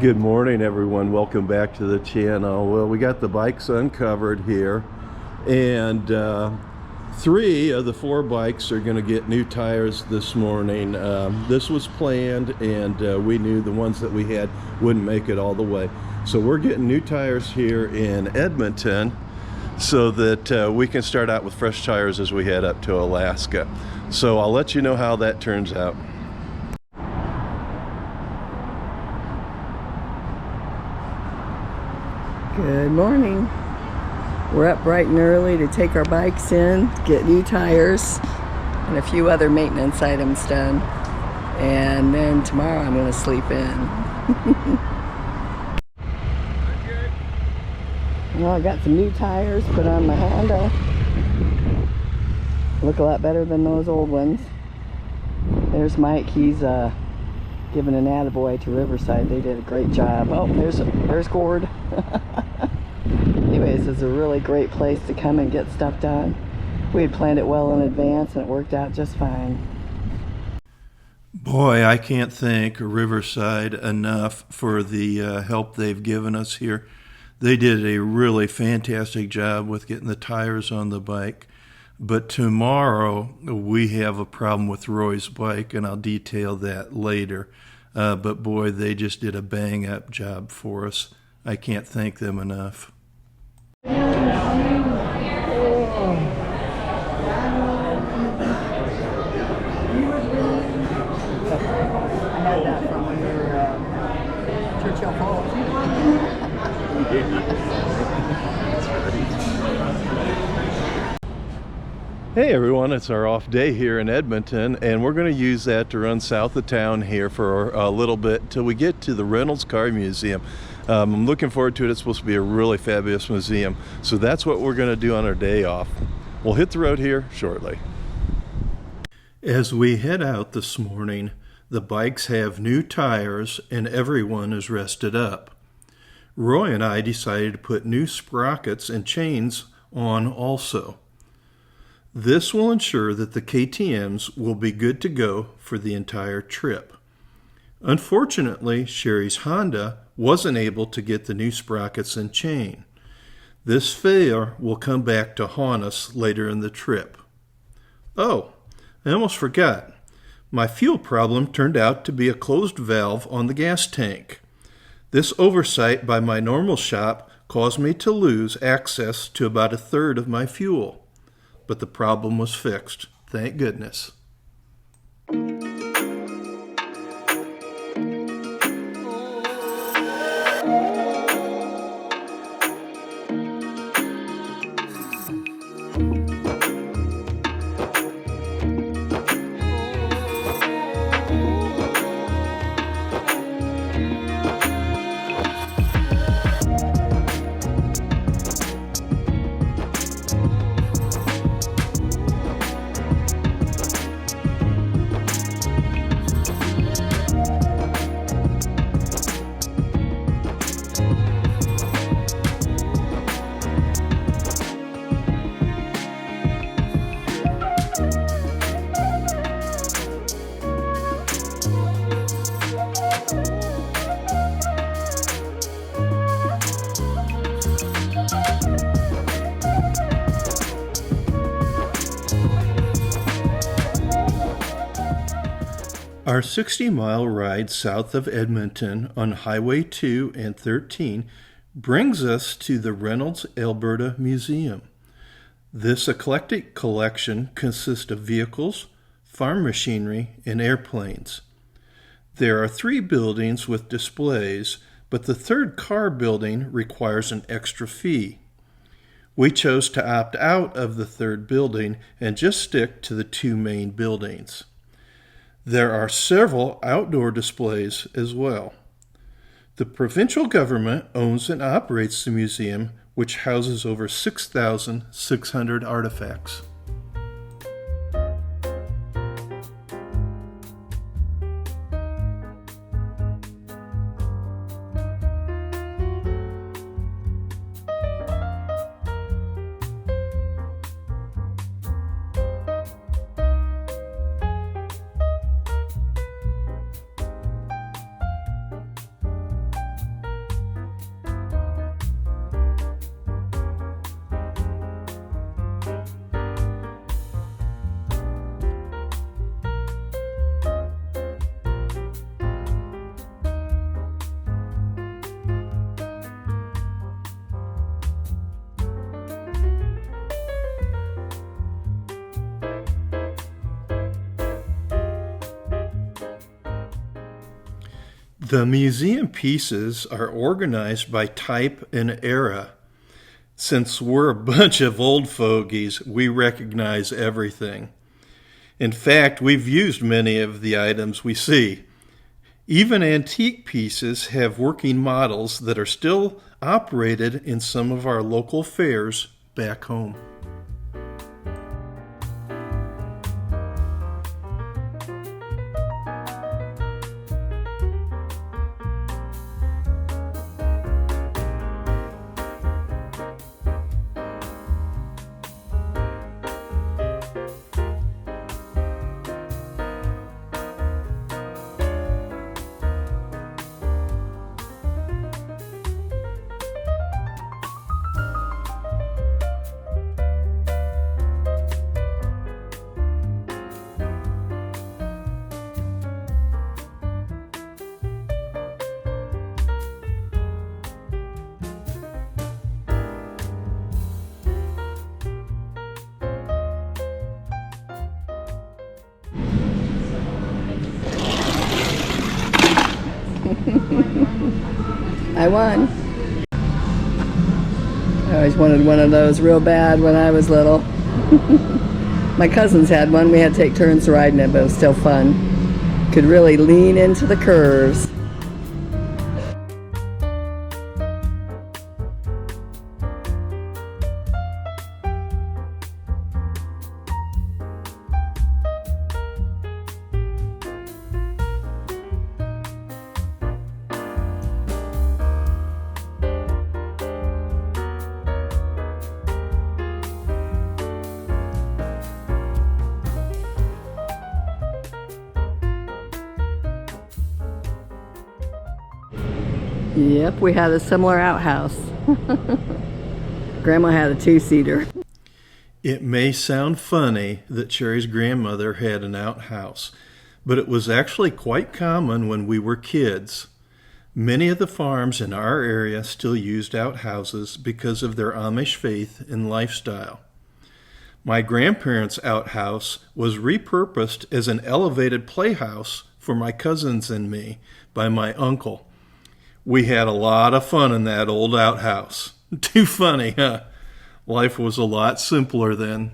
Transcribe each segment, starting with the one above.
Good morning, everyone. Welcome back to the channel. Well, we got the bikes uncovered here, and 3 of the 4 bikes are going to get new tires this morning. This was planned, and we knew the ones that we had wouldn't make it all the way. So we're getting new tires here in Edmonton so that we can start out with fresh tires as we head up to Alaska. So I'll let you know how that turns out. Good morning. We're up bright and early to take our bikes in, get new tires, and a few other maintenance items done. And then tomorrow I'm going to sleep in. Well, I got some new tires put on my Honda. Look a lot better than those old ones. There's Mike. He's giving an attaboy to Riverside. They did a great job. Oh, there's Gord. Anyways, it's a really great place to come and get stuff done. We had planned it well in advance and it worked out just fine. Boy, I can't thank Riverside enough for the help they've given us here. They did a really fantastic job with getting the tires on the bike. But tomorrow we have a problem with Roy's bike, and I'll detail that later. But boy, they just did a bang-up job for us. I can't thank them enough. I had that from when we were Churchill Falls. Hey everyone, it's our off day here in Edmonton, and we're going to use that to run south of town here for a little bit till we get to the Reynolds Car Museum. I'm looking forward to it. It's supposed to be a really fabulous museum, so that's what we're going to do on our day off. We'll hit the road here shortly. As we head out this morning, the bikes have new tires and everyone is rested up. Roy and I decided to put new sprockets and chains on also. This will ensure that the KTMs will be good to go for the entire trip. Unfortunately, Sherry's Honda wasn't able to get the new sprockets and chain. This failure will come back to haunt us later in the trip. Oh, I almost forgot. My fuel problem turned out to be a closed valve on the gas tank. This oversight by my normal shop caused me to lose access to about 1/3 of my fuel. But the problem was fixed. Thank goodness. Our 60-mile ride south of Edmonton on Highway 2 and 13 brings us to the Reynolds-Alberta Museum. This eclectic collection consists of vehicles, farm machinery, and airplanes. There are 3 buildings with displays, but the 3rd car building requires an extra fee. We chose to opt out of the 3rd building and just stick to the 2 main buildings. There are several outdoor displays as well. The provincial government owns and operates the museum, which houses over 6,600 artifacts. The museum pieces are organized by type and era. Since we're a bunch of old fogies, we recognize everything. In fact, we've used many of the items we see. Even antique pieces have working models that are still operated in some of our local fairs back home. I won. I always wanted one of those real bad when I was little. My cousins had one. We had to take turns riding it, but it was still fun. Could really lean into the curves. Yep, we had a similar outhouse. Grandma had a two-seater. It may sound funny that Sherry's grandmother had an outhouse, but it was actually quite common when we were kids. Many of the farms in our area still used outhouses because of their Amish faith and lifestyle. My grandparents' outhouse was repurposed as an elevated playhouse for my cousins and me by my uncle. We had a lot of fun in that old outhouse. Too funny, huh? Life was a lot simpler then.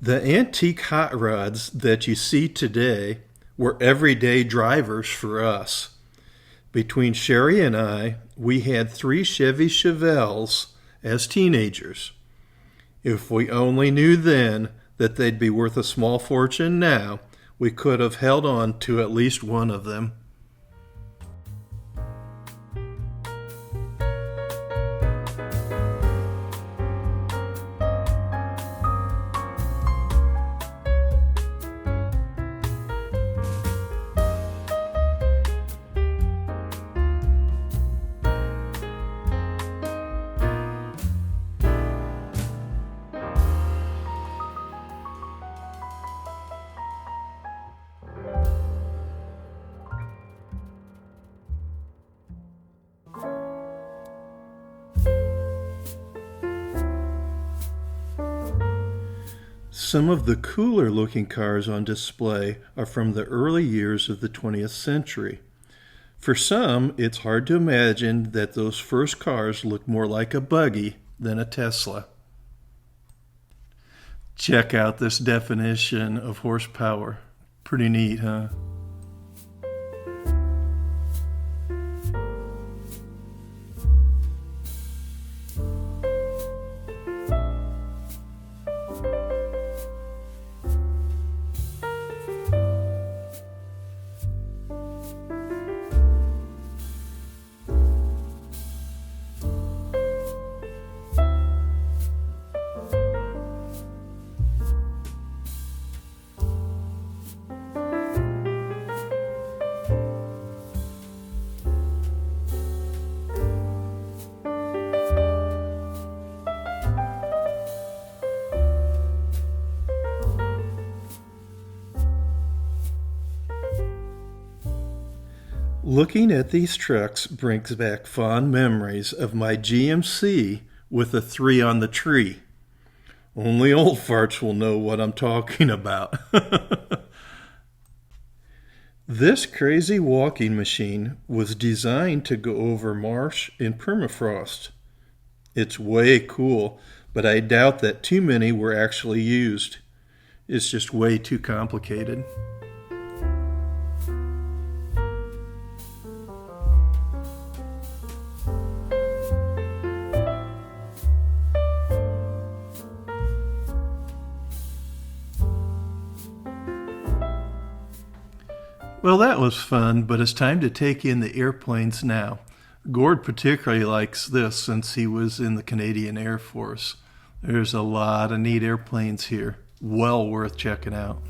The antique hot rods that you see today were everyday drivers for us. Between Sherry and I, we had 3 Chevy Chevelles as teenagers. If we only knew then that they'd be worth a small fortune now, we could have held on to at least one of them. Some of the cooler looking cars on display are from the early years of the 20th century. For some, it's hard to imagine that those first cars looked more like a buggy than a Tesla. Check out this definition of horsepower. Pretty neat, huh? Looking at these trucks brings back fond memories of my GMC with a 3 on the tree. Only old farts will know what I'm talking about. This crazy walking machine was designed to go over marsh and permafrost. It's way cool, but I doubt that too many were actually used. It's just way too complicated. Well, that was fun, but it's time to take in the airplanes now. Gord particularly likes this since he was in the Canadian Air Force. There's a lot of neat airplanes here. Well worth checking out.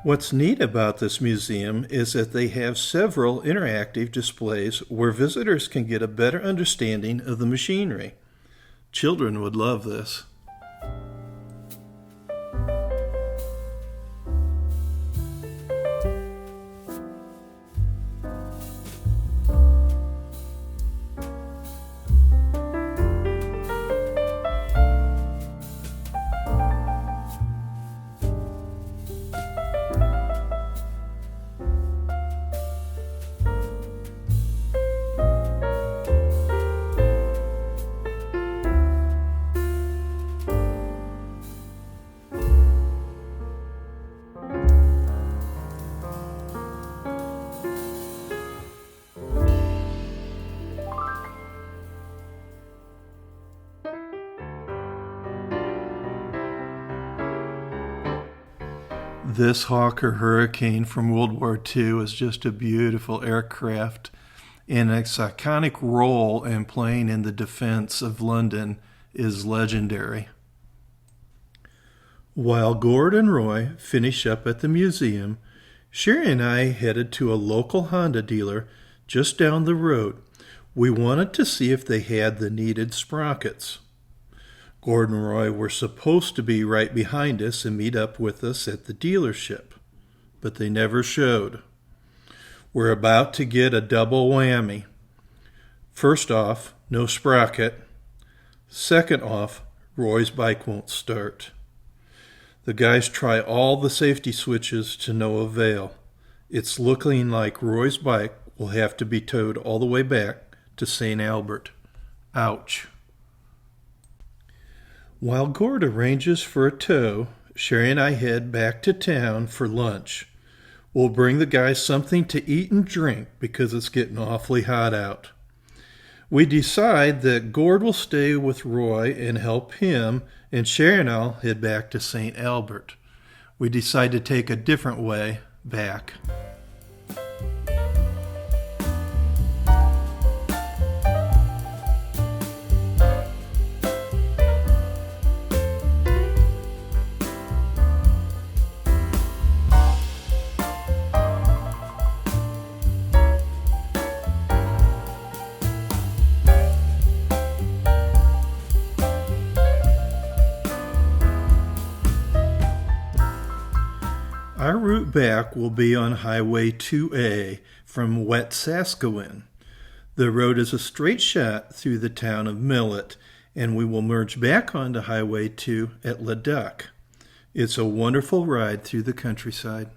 What's neat about this museum is that they have several interactive displays where visitors can get a better understanding of the machinery. Children would love this. This Hawker Hurricane from World War II is just a beautiful aircraft, and its iconic role in playing in the defense of London is legendary. While Gord and Roy finish up at the museum, Sherry and I headed to a local Honda dealer just down the road. We wanted to see if they had the needed sprockets. Gord and Roy were supposed to be right behind us and meet up with us at the dealership, but they never showed. We're about to get a double whammy. First off, no sprocket. Second off, Roy's bike won't start. The guys try all the safety switches to no avail. It's looking like Roy's bike will have to be towed all the way back to St. Albert. Ouch. While Gord arranges for a tow, Sherry and I head back to town for lunch. We'll bring the guys something to eat and drink because it's getting awfully hot out. We decide that Gord will stay with Roy and help him, and Sherry and I'll head back to St. Albert. We decide to take a different way back. Our route back will be on Highway 2A from Wetsaskiwin. The road is a straight shot through the town of Millet, and we will merge back onto Highway 2 at Leduc. It's a wonderful ride through the countryside.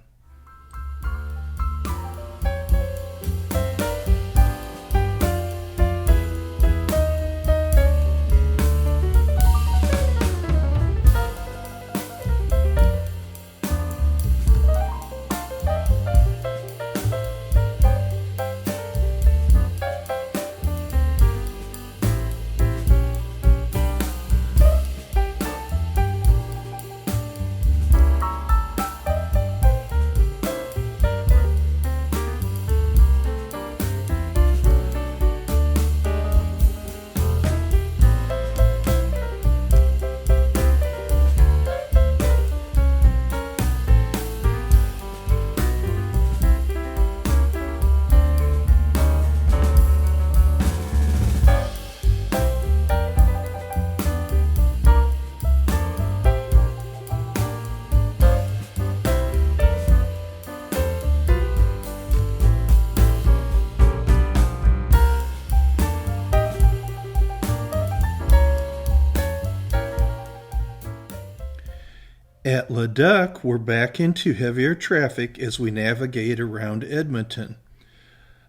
At Leduc, we're back into heavier traffic as we navigate around Edmonton.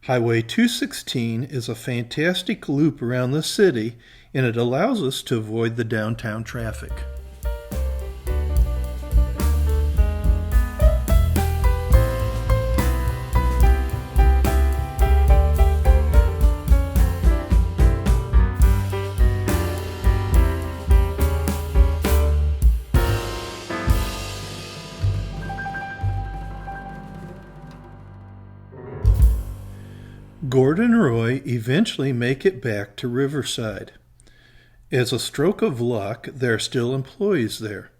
Highway 216 is a fantastic loop around the city, and it allows us to avoid the downtown traffic. Gordon and Roy eventually make it back to Riverside. As a stroke of luck, there are still employees there.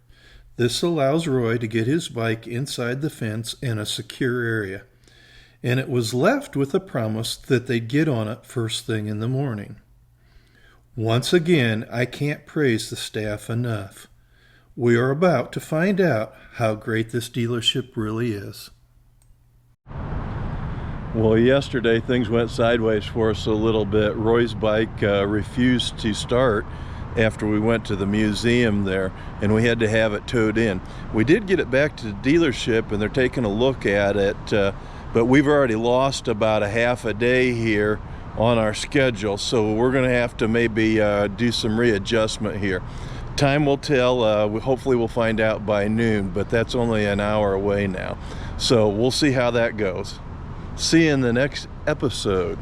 This allows Roy to get his bike inside the fence in a secure area, and it was left with a promise that they'd get on it first thing in the morning. Once again, I can't praise the staff enough. We are about to find out how great this dealership really is. Well, yesterday things went sideways for us a little bit. Roy's bike refused to start after we went to the museum there, and we had to have it towed in. We did get it back to the dealership, and they're taking a look at it, but we've already lost about a half a day here on our schedule, so we're going to have to maybe do some readjustment here. Time will tell. Hopefully we'll find out by noon, but that's only an hour away now, so we'll see how that goes. See you in the next episode.